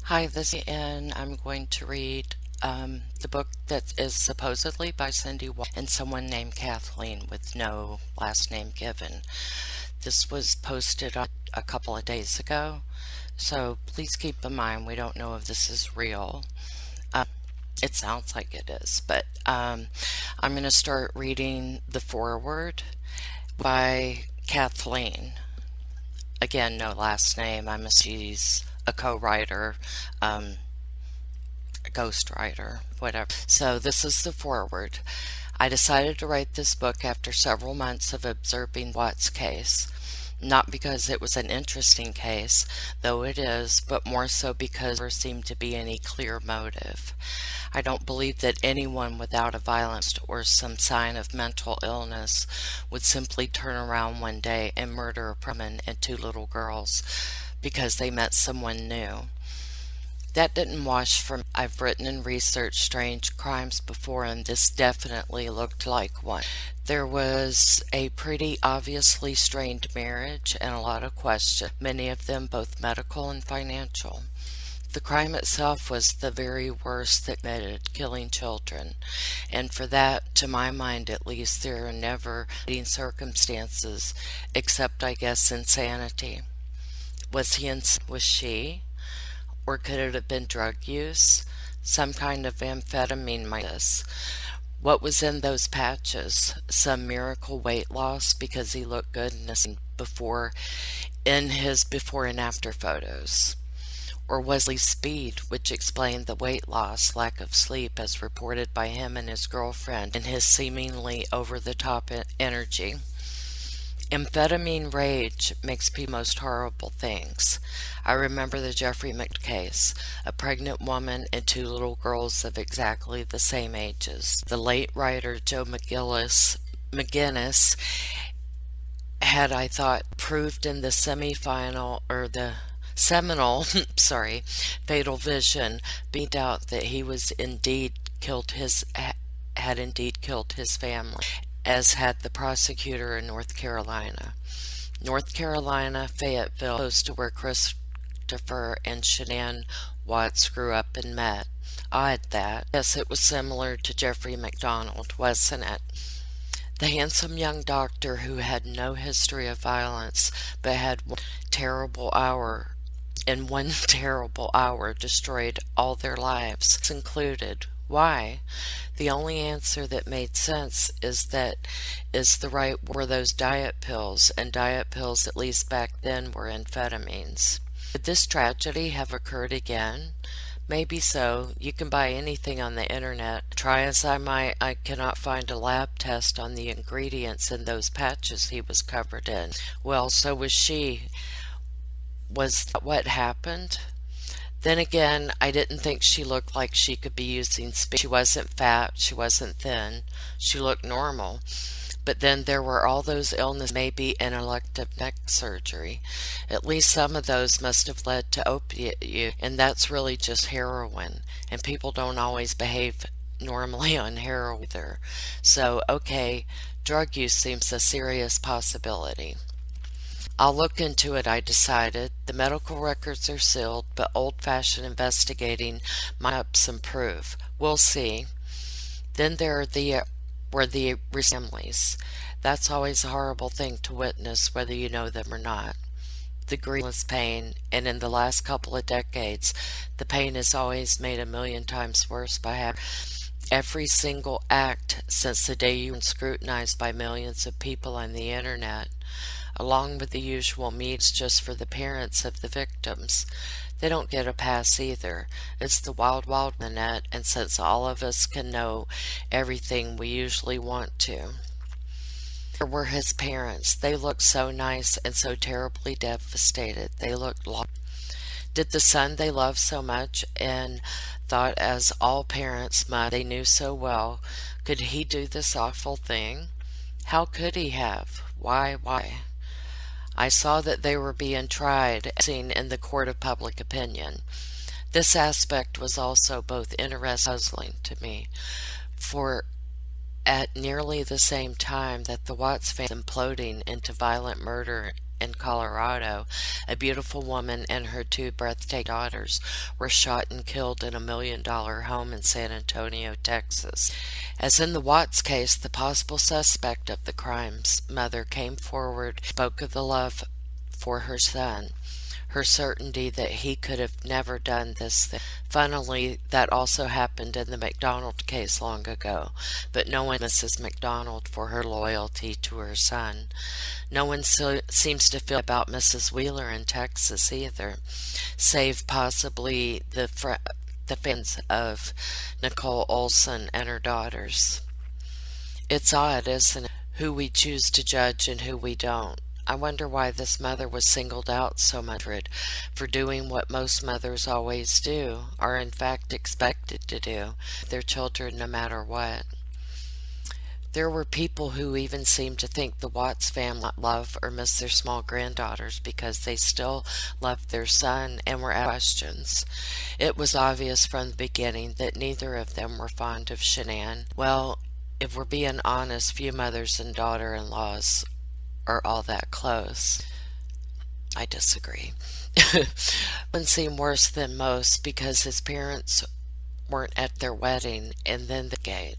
Hi, this is Ann. I'm going to read the book that is supposedly by Cindy and someone named Kathleen with no last name given. This was posted a couple of days ago, so please keep in mind we don't know if this is real. Uh, it sounds like it is, but I'm going to start reading the foreword by Kathleen. Again, no last name. She's a co-writer, um, a ghostwriter, whatever. So this is the foreword. I decided to write this book after several months of observing Watt's case. Not because it was an interesting case, though it is, but more so because there seemed to be any clear motive. I don't believe that anyone without a violence or some sign of mental illness would simply turn around one day and murder a woman and two little girls because they met someone new. That didn't wash for me. I've written and researched strange crimes before, and this definitely looked like one. There was a pretty obviously strained marriage and a lot of questions, many of them both medical and financial. The crime itself was the very worst that committed, killing children. And for that, to my mind at least, there are never circumstances except, I guess, insanity. Was she? Or could it have been drug use? Some kind of amphetamine might this. What was in those patches? Some miracle weight loss because he looked good in his before and after photos? Or was it speed, which explained the weight loss, lack of sleep as reported by him and his girlfriend, and his seemingly over-the-top energy? Amphetamine rage makes people most horrible things. I remember the Jeffrey McDonald case, a pregnant woman and two little girls of exactly the same ages. The late writer Joe McGinnis had, I thought, proved in the semifinal or the seminal, Fatal Vision, beat out that he was indeed had indeed killed his family, as had the prosecutor in North Carolina. North Carolina, Fayetteville, close to where Christopher and Shanann Watts grew up and met. Odd that. Yes, it was similar to Jeffrey McDonald, wasn't it? The handsome young doctor who had no history of violence, but had one terrible hour destroyed all their lives, included. Why? The only answer that made sense were those diet pills, and diet pills, at least back then, were amphetamines. Could this tragedy have occurred again? Maybe so. You can buy anything on the internet. Try as I might, I cannot find a lab test on the ingredients in those patches he was covered in. Well, so was she. Was that what happened? Then again, I didn't think she looked like she could be using speed. She wasn't fat, she wasn't thin, she looked normal. But then there were all those illnesses, maybe an elective neck surgery. At least some of those must have led to opiate use, and that's really just heroin. And people don't always behave normally on heroin either. So, okay, drug use seems a serious possibility. I'll look into it, I decided. The medical records are sealed, but old-fashioned investigating might up some proof. We'll see. Then were the families. That's always a horrible thing to witness, whether you know them or not. The grievous pain, and in the last couple of decades, the pain is always made a million times worse by having every single act since the day you were scrutinized by millions of people on the internet, along with the usual meets just for the parents of the victims. They don't get a pass either. It's the wild, wild Annette, and since all of us can know everything we usually want to. There were his parents. They looked so nice and so terribly devastated. They looked lost. Did the son they loved so much and thought as all parents must, they knew so well, could he do this awful thing? How could he have? Why? I saw that they were being tried, seen in the court of public opinion. This aspect was also both interesting and puzzling to me, for at nearly the same time that the Watts family was imploding into violent murder in Colorado, a beautiful woman and her two breathtaking daughters were shot and killed in $1 million home in San Antonio, Texas. As in the Watts case, the possible suspect of the crime's mother came forward, spoke of the love for her son, her certainty that he could have never done this thing. Funnily, that also happened in the McDonald case long ago, but no one Mrs. McDonald for her loyalty to her son. No one seems to feel about Mrs. Wheeler in Texas either, save possibly the fans of Nicole Olson and her daughters. It's odd, isn't it, who we choose to judge and who we don't. I wonder why this mother was singled out so much for doing what most mothers always do, are in fact expected to do, their children no matter what. There were people who even seemed to think the Watts family love or miss their small granddaughters because they still loved their son and were asking questions. It was obvious from the beginning that neither of them were fond of Shanann. Well, if we're being honest, few mothers and daughter-in-laws are all that close. I disagree. One seemed worse than most because his parents weren't at their wedding and then the gate.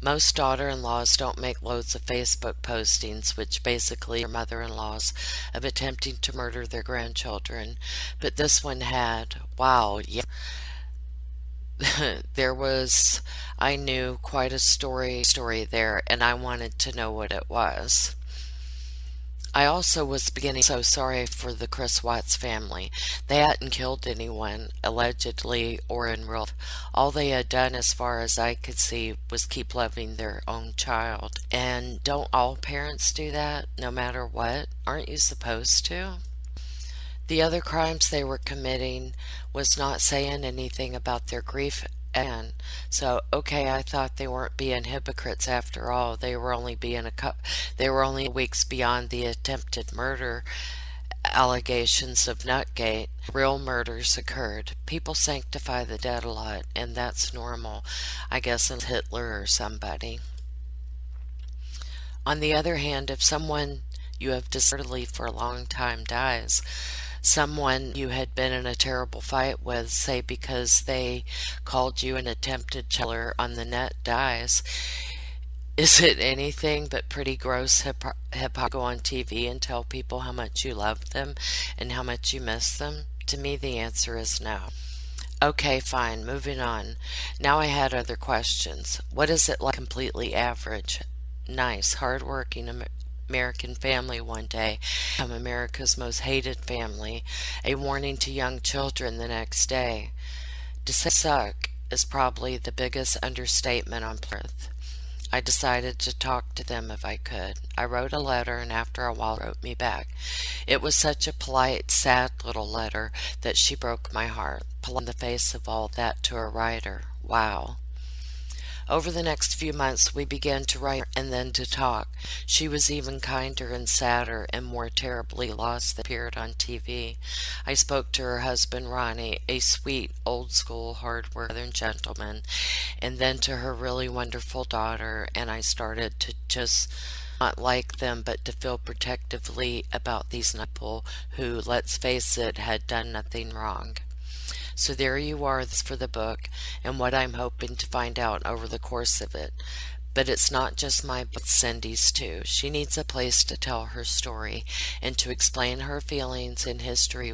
Most daughter-in-laws don't make loads of Facebook postings, which basically are mother-in-laws, of attempting to murder their grandchildren, but this one had. Wow, yeah. There was, I knew, quite a story there, and I wanted to know what it was. I also was beginning so sorry for the Chris Watts family. They hadn't killed anyone, allegedly or in real life. All they had done, as far as I could see, was keep loving their own child. And don't all parents do that, no matter what? Aren't you supposed to? The other crimes they were committing was not saying anything about their grief. And so, okay, I thought they weren't being hypocrites after all. They were only weeks beyond the attempted murder allegations of Nutgate. Real murders occurred. People sanctify the dead a lot, and that's normal, I guess, in Hitler or somebody. On the other hand, if someone you have desertedly for a long time dies, someone you had been in a terrible fight with, say because they called you an attempted killer on the net, dies, is it anything but pretty gross hypocrisy to go on TV and tell people how much you love them and how much you miss them? To me, the answer is no. Okay, fine, moving on. Now I had other questions. What is it like completely average, nice, hard-working American family one day, become America's most hated family, a warning to young children the next day? To say suck is probably the biggest understatement on earth. I decided to talk to them if I could. I wrote a letter, and after a while wrote me back. It was such a polite, sad little letter that she broke my heart. Polite in the face of all that to a writer. Wow. Over the next few months we began to write and then to talk. She was even kinder and sadder and more terribly lost than appeared on TV. I spoke to her husband Ronnie, a sweet, old-school, hard-working Southern gentleman, and then to her really wonderful daughter, and I started to just not like them but to feel protectively about these people who, let's face it, had done nothing wrong. So there you are for the book and what I'm hoping to find out over the course of it. But it's not just my book, it's Cindy's too. She needs a place to tell her story and to explain her feelings and history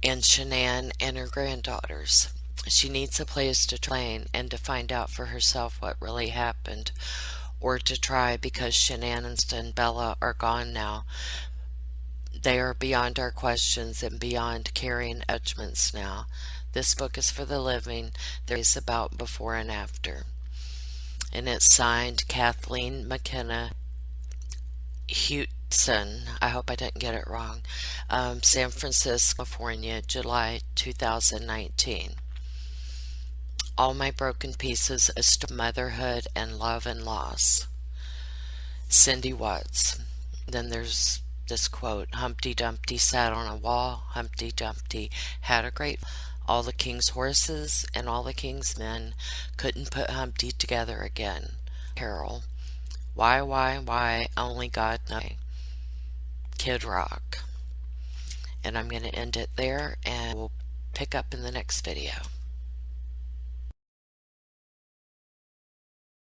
and Shanann and her granddaughters. She needs a place to explain and to find out for herself what really happened, or to try, because Shanann and Bella are gone now. They are beyond our questions and beyond carrying judgments now. This book is for the living. There is about before and after. And it's signed Kathleen McKenna Hewston. I hope I didn't get it wrong. San Francisco, California, July 2019. All my broken pieces, a story of motherhood and love and loss. Cindy Watts. Then there's this quote: Humpty Dumpty sat on a wall. Humpty Dumpty had a great fall. All the king's horses and all the king's men couldn't put Humpty together again. Carol. Why, only God knows. Kid Rock. And I'm going to end it there, and we'll pick up in the next video.